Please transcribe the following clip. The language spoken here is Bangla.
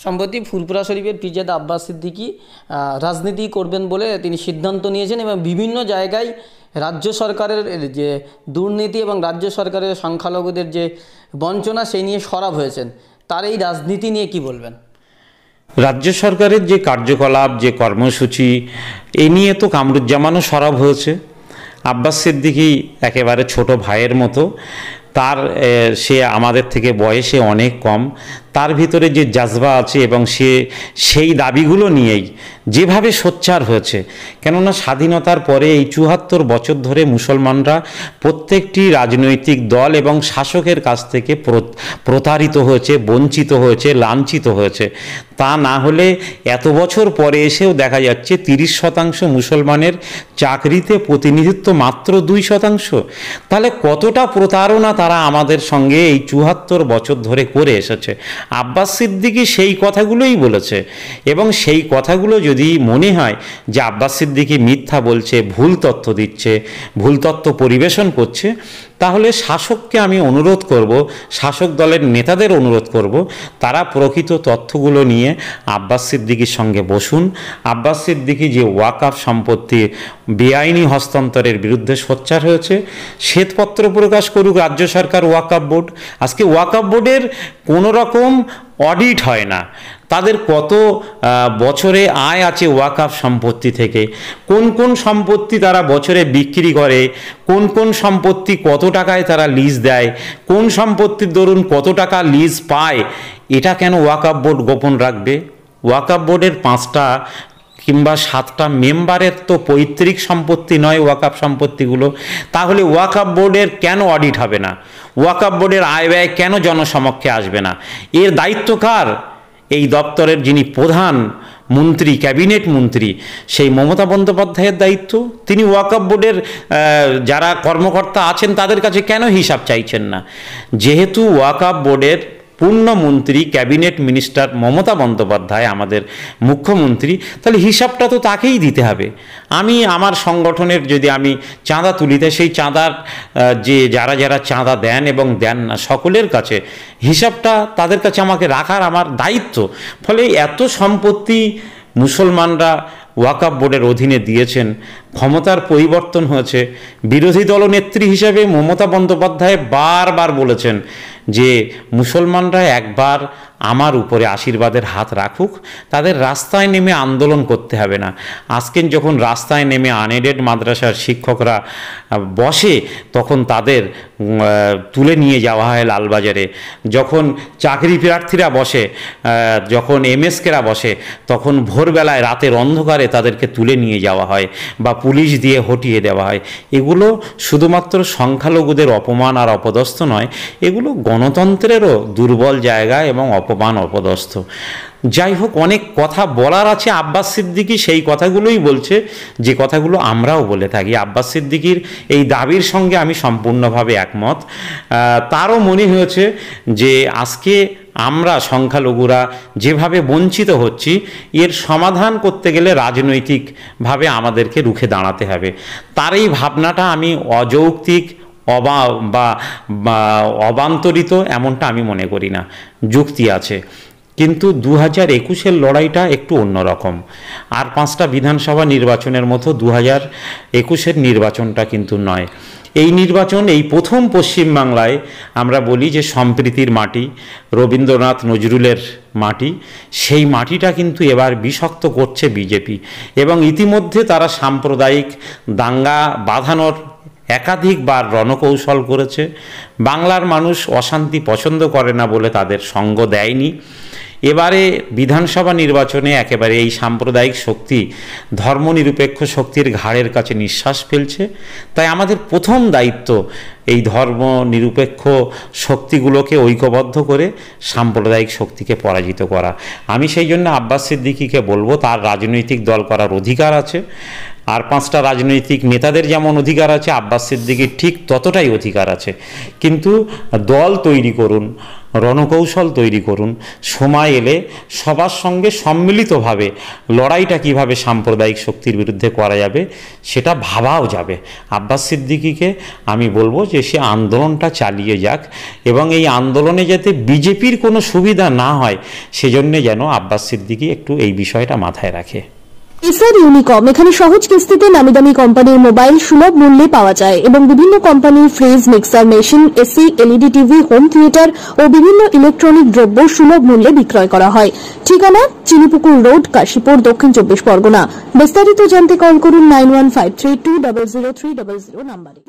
সম্প্রতি ফুরফুরা শরীফের পীরজাদা আব্বাস সিদ্দিকী রাজনীতি করবেন বলে তিনি সিদ্ধান্ত নিয়েছেন এবং বিভিন্ন জায়গায় রাজ্য সরকারের যে দুর্নীতি এবং রাজ্য সরকারের সংখ্যালঘুদের যে বঞ্চনা সেই নিয়ে সরব হয়েছেন। তার এই রাজনীতি নিয়ে কি বলবেন? রাজ্য সরকারের যে কার্যকলাপ, যে কর্মসূচি, এ নিয়ে তো কামরুজ্জামানও সরব হয়েছে। আব্বাস সিদ্দিকী একেবারে ছোট ভাইয়ের মতো, তার সে আমাদের থেকে বয়সে অনেক কম, তার ভিতরে যে জাজবা আছে এবং সে সেই দাবিগুলো নিয়েই যেভাবে সোচ্চার হয়েছে। কেননা স্বাধীনতার পরে এই ৭৪ বছর ধরে মুসলমানরা প্রত্যেকটি রাজনৈতিক দল এবং শাসকের কাছ থেকে প্রতারিত হয়েছে, বঞ্চিত হয়েছে, লাঞ্ছিত হয়েছে। তা না হলে এত বছর পরে এসেও দেখা যাচ্ছে ৩০% মুসলমানের চাকরিতে প্রতিনিধিত্ব মাত্র ২%। তাহলে কতটা প্রতারণা তারা আমাদের সঙ্গে এই ৭৪ বছর ধরে করে এসেছে। আব্বাস সিদ্দিকী সেই কথাগুলোই বলেছে এবং সেই কথাগুলো যদি মনে হয় যে আব্বাস সিদ্দিকী মিথ্যা বলছে, ভুল তথ্য দিচ্ছে, ভুল তথ্য পরিবেশন করছে, তাহলে শাসককে আমি অনুরোধ করব, শাসক দলের নেতাদের অনুরোধ করব, তারা প্রকৃত তথ্যগুলো নিয়ে আব্বাস সিদ্দিকীর সঙ্গে বসুন। আব্বাস সিদ্দিকী যে ওয়াকফ সম্পত্তি বেআইনি হস্তান্তরের বিরুদ্ধে সোচ্চার হয়েছে, শ্বেতপত্র প্রকাশ করুক রাজ্য সরকার, ওয়াকফ বোর্ড। আজকে ওয়াকফ বোর্ডের কোনো রকম অডিট হয় না, তাদের কত বছরে আয় আছে ওয়াকফ সম্পত্তি থেকে, কোন কোন সম্পত্তি তারা বছরে বিক্রি করে, কোন কোন সম্পত্তি কত টাকায় তারা লিজ দেয়, কোন সম্পত্তির দরুন কত টাকা লিজ পায়, এটা কেন ওয়াকফ বোর্ড গোপন রাখবে? ওয়াকফ বোর্ডের ৫টা কিংবা 7টা মেম্বারের তো পৈতৃক সম্পত্তি নয় ওয়াকফ সম্পত্তিগুলো। তাহলে ওয়াকফ বোর্ডের কেন অডিট হবে না? ওয়াকফ বোর্ডের আয় ব্যয় কেন জনসমক্ষে আসবে না? এর দায়িত্ব কার? এই দপ্তরের যিনি প্রধান মন্ত্রী, ক্যাবিনেট মন্ত্রী, সেই মমতা বন্দ্যোপাধ্যায়ের দায়িত্ব। তিনি ওয়াকফ বোর্ডের যারা কর্মকর্তা আছেন তাদের কাছে কেন হিসাব চাইছেন না? যেহেতু ওয়াকফ বোর্ডের পূর্ণমন্ত্রী, ক্যাবিনেট মিনিস্টার মমতা বন্দ্যোপাধ্যায় আমাদের মুখ্যমন্ত্রী, তাহলে হিসাবটা তো তাকেই দিতে হবে। আমি আমার সংগঠনের যদি আমি চাঁদা তুলিতে, সেই চাঁদার যে যারা যারা চাঁদা দেন এবং দেন না সকলের কাছে হিসাবটা তাদের কাছে আমাকে রাখার আমার দায়িত্ব। ফলে এত সম্পত্তি মুসলমানরা ওয়াকফ বোর্ডের অধীনে দিয়েছেন, ক্ষমতার পরিবর্তন হয়েছে। বিরোধী দলনেত্রী হিসেবে মমতা বন্দ্যোপাধ্যায় বারবার বলেছেন যে মুসলমানরা একবার আমার উপরে আশীর্বাদের হাত রাখুক, তাদের রাস্তায় নেমে আন্দোলন করতে হবে না। আজকে যখন রাস্তায় নেমে আনএডেড মাদ্রাসার শিক্ষকরা বসে, তখন তাদের তুলে নিয়ে যাওয়া হয় লালবাজারে। যখন চাকরি প্রার্থীরা বসে, যখন এমএসকেরা বসে, তখন ভোরবেলায় রাতের অন্ধকারে তাদেরকে তুলে নিয়ে যাওয়া হয় বা পুলিশ দিয়ে হটিয়ে দেওয়া হয়। এগুলো শুধুমাত্র সংখ্যালঘুদের অপমান আর অপদস্থ নয়, এগুলো গণতন্ত্রেরও দুর্বল জায়গা এবং অপমান অপদস্থ। যাই হোক, অনেক কথা বলার আছে। আব্বাস সিদ্দিকী সেই কথাগুলোই বলছে যে কথাগুলো আমরাও বলে থাকি। আব্বাস সিদ্দিকীর এই দাবির সঙ্গে আমি সম্পূর্ণভাবে একমত। তারও মনে হয়েছে যে আজকে আমরা সংখ্যালঘুরা যেভাবে বঞ্চিত হচ্ছি, এর সমাধান করতে গেলে রাজনৈতিকভাবে আমাদেরকে রুখে দাঁড়াতে হবে। তার এই ভাবনাটা আমি অযৌক্তিক বা অবান্তরিত এমনটা আমি মনে করি না, যুক্তি আছে। কিন্তু 2021-এর লড়াইটা একটু অন্যরকম। আর 5টা বিধানসভা নির্বাচনের মতো 2021-এর নির্বাচনটা কিন্তু নয়। এই নির্বাচন এই প্রথম পশ্চিমবাংলায় আমরা বলি যে সম্প্রীতির মাটি, রবীন্দ্রনাথ নজরুলের মাটি, সেই মাটিটা কিন্তু এবার বিষাক্ত করছে বিজেপি এবং ইতিমধ্যে তারা সাম্প্রদায়িক দাঙ্গা বাঁধানোর একাধিকবার রণকৌশল করেছে। বাংলার মানুষ অশান্তি পছন্দ করে না বলে তাদের সঙ্গ দেয়নি। এবারে বিধানসভা নির্বাচনে একেবারে এই সাম্প্রদায়িক শক্তি ধর্মনিরপেক্ষ শক্তির ঘাড়ের কাছে নিঃশ্বাস ফেলছে। তাই আমাদের প্রথম দায়িত্ব এই ধর্মনিরপেক্ষ শক্তিগুলোকে ঐক্যবদ্ধ করে সাম্প্রদায়িক শক্তিকে পরাজিত করা। আমি সেই জন্য আব্বাস সিদ্দিকীকে বলবো, তার রাজনৈতিক দল করার অধিকার আছে। আর 5টা রাজনৈতিক নেতাদের যেমন অধিকার আছে, আব্বাস সিদ্দিকীর ঠিক ততটাই অধিকার আছে। কিন্তু দল তৈরি করুন, রণকৌশল তৈরি করুন। সময় এলে সবার সঙ্গে সম্মিলিতভাবে লড়াইটা কিভাবে সাম্প্রদায়িক শক্তির বিরুদ্ধে করা যাবে সেটা ভাবাও যাবে। আব্বাস সিদ্দিকীকে আমি বলবো যে সে আন্দোলনটা চালিয়ে যাক, এবং এই আন্দোলনে যাতে বিজেপির কোনো সুবিধা না হয় সেজন্য যেন আব্বাস সিদ্দিকী একটু এই বিষয়টা মাথায় রাখে। এসআর ইউনিকম, এখানে সহজ কিস্তিতে নামি দামি কোম্পানির মোবাইল সুলভ মূল্যে পাওয়া যায় এবং বিভিন্ন কোম্পানির fridge, mixer machine, AC, LED TV, home theatre ও বিভিন্ন ইলেকট্রনিক দ্রব্য সুলভ মূল্যে বিক্রয় করা হয়। ঠিকানা চিনিপুকুর রোড, কাশীপুর, দক্ষিণ 24 পরগনা। বিস্তারিত জানতে কল করুন 9153200300 নম্বরে।